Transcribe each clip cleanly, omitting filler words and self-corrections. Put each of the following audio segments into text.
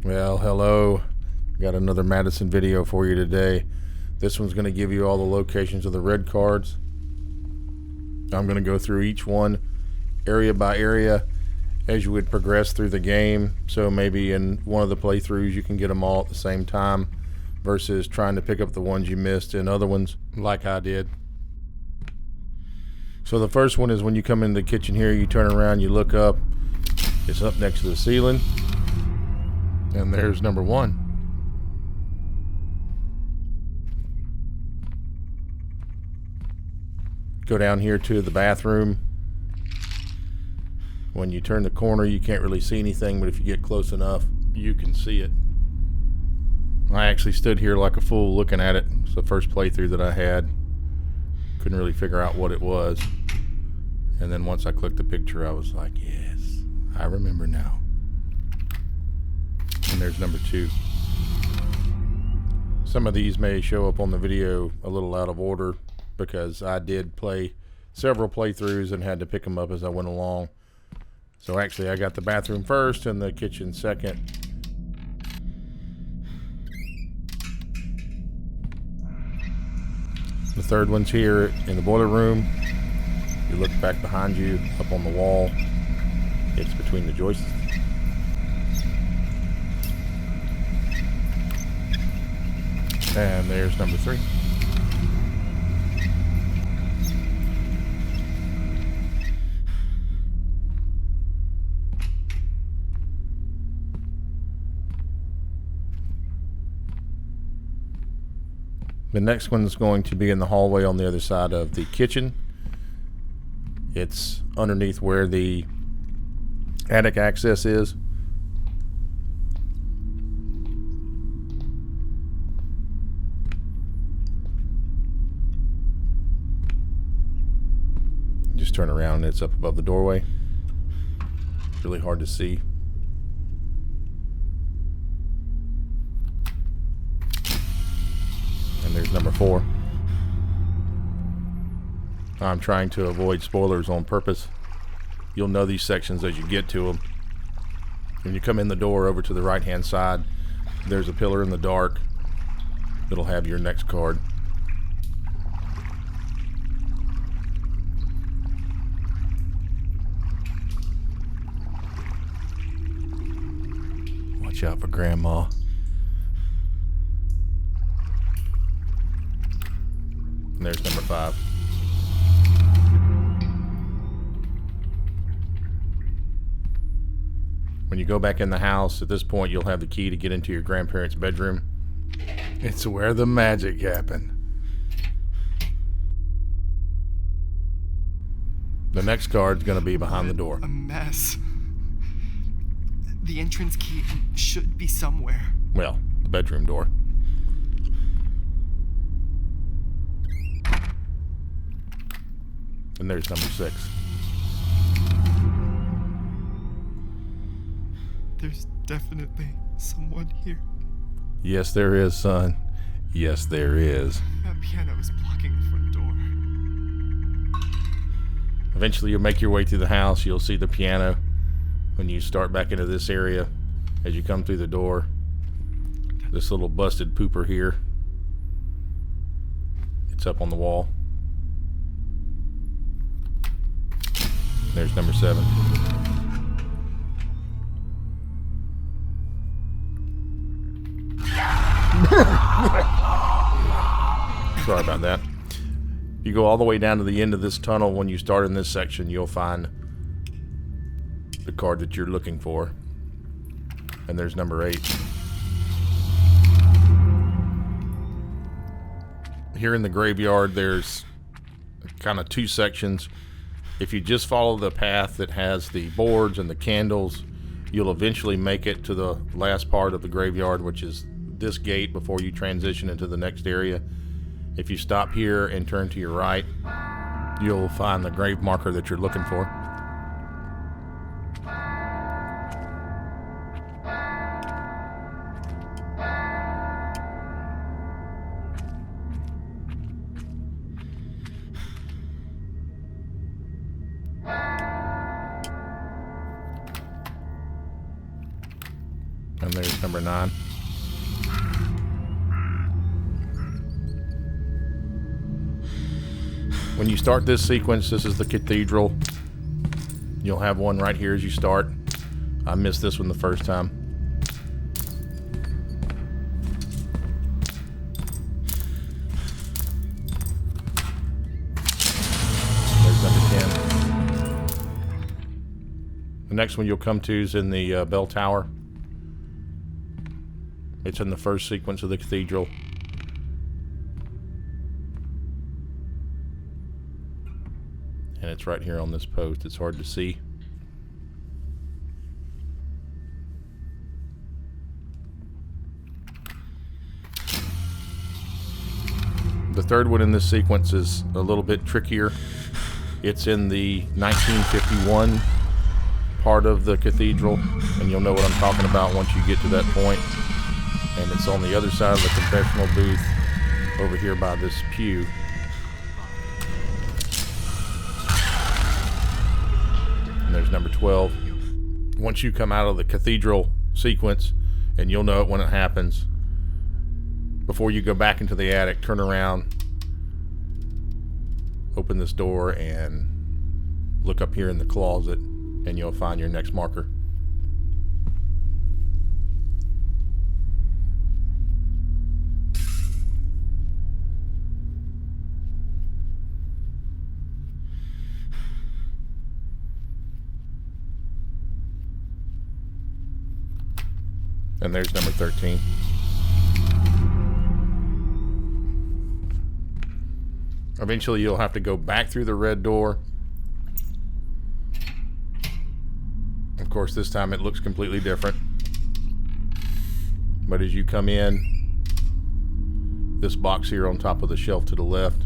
Well, hello. Got another MADiSON video for you today. This one's going to give you all the locations of the red cards. I'm going to go through each one area by area as you would progress through the game. So maybe in one of the playthroughs you can get them all at the same time versus trying to pick up the ones you missed in other ones like I did. So the first one is when you come in the kitchen here, you turn around, you look up. It's up next to the ceiling. And there's number one. Go down here to the bathroom. When you turn the corner, you can't really see anything, but if you get close enough, you can see it. I actually stood here like a fool looking at it. It's the first playthrough that I had. Couldn't really figure out what it was. And then once I clicked the picture, I was like, yes, I remember now. And there's number two. Some of these may show up on the video a little out of order because I did play several playthroughs and had to pick them up as I went along. So actually I got the bathroom first and the kitchen second. The third one's here in the boiler room. You look back behind you, up on the wall. It's between the joists. And there's number three. The next one is going to be in the hallway on the other side of the kitchen. It's underneath where the attic access is. Just turn around and it's up above the doorway. It's really hard to see. And there's number four. I'm trying to avoid spoilers on purpose. You'll know these sections as you get to them. When you come in the door over to the right hand side, there's a pillar in the dark that'll have your next card. Watch out for Grandma. And there's number five. When you go back in the house, at this point you'll have the key to get into your grandparents' bedroom. It's where the magic happened. The next card's gonna be behind the door. A mess. The entrance key should be somewhere. Well, the bedroom door. And there's number six. There's definitely someone here. Yes, there is, son. Yes, there is. That piano is blocking the front door. Eventually you'll make your way through the house. You'll see the piano when you start back into this area. As you come through the door, this little busted pooper here. It's up on the wall. There's number seven. Sorry about that. You go all the way down to the end of this tunnel. When you start in this section, you'll find the card that you're looking for. And there's number 8. Here in the graveyard, there's kind of two sections. If you just follow the path that has the boards and the candles, you'll eventually make it to the last part of the graveyard, which is this gate before you transition into the next area. If you stop here and turn to your right, you'll find the grave marker that you're looking for. And there's number 9. When you start this sequence, this is the cathedral. You'll have one right here as you start. I missed this one the first time. There's number 10. The next one you'll come to is in the bell tower. It's in the first sequence of the cathedral. And it's right here on this post. It's hard to see. The third one in this sequence is a little bit trickier. It's in the 1951 part of the cathedral, and you'll know what I'm talking about once you get to that point. And it's on the other side of the confessional booth over here by this pew. And there's number 12. Once you come out of the cathedral sequence, and you'll know it when it happens, before you go back into the attic, turn around, open this door, and look up here in the closet, and you'll find your next marker. And there's number 13. Eventually you'll have to go back through the red door. Of course, this time it looks completely different. But as you come in, this box here on top of the shelf to the left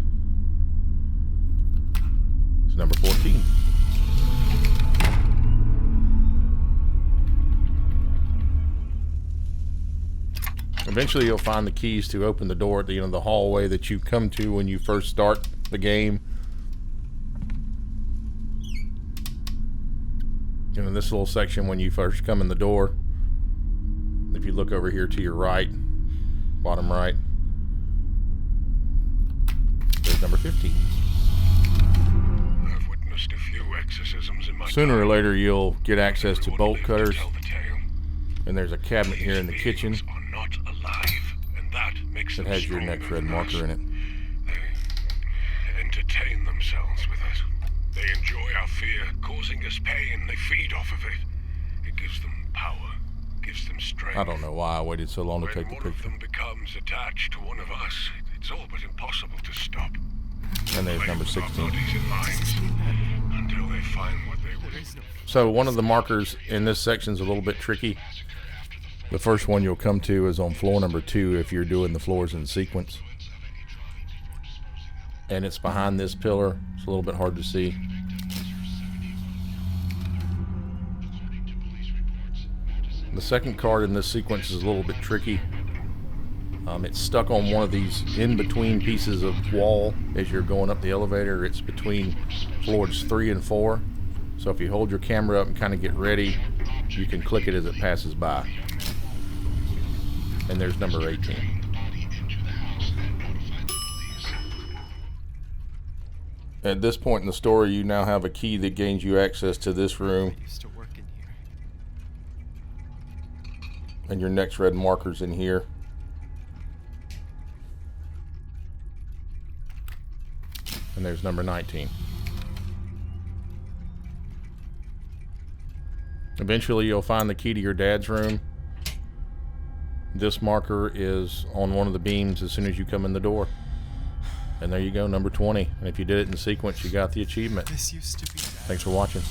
is number 14. Eventually you'll find the keys to open the door at the end of the hallway that you come to when you first start the game. And in this little section when you first come in the door, if you look over here to your right, bottom right, there's number 15. I've witnessed a few exorcisms in my Sooner or later you'll get access to bolt cutters, tell the tale. and there's a cabinet here in the kitchen Beings are not alive, and that makes that them has your stronger next red than marker us. in it. They entertain themselves with us. They enjoy our fear, causing us pain. They feed off of it. It gives them power, gives them strength. I don't know why I waited so long to When take the one of picture. them becomes attached to one of us, it's all but impossible to stop. And there's Play number with our 16. bodies and minds until they find what they There will. is no. So one of the markers in this section is a little bit tricky. The first one you'll come to is on floor number 2 if you're doing the floors in sequence. And it's behind this pillar. It's a little bit hard to see. The second card in this sequence is a little bit tricky. It's stuck on one of these in-between pieces of wall as you're going up the elevator. It's between floors 3 and 4. So if you hold your camera up and kind of get ready, you can click it as it passes by. And there's number 18. At this point in the story, you now have a key that gains you access to this room, I used to work in here. and your next red marker's in here. And there's number 19. Eventually you'll find the key to your dad's room. This marker is on one of the beams as soon as you come in the door. And there you go, number 20. And if you did it in sequence, you got the achievement. This used to be. Thanks for watching.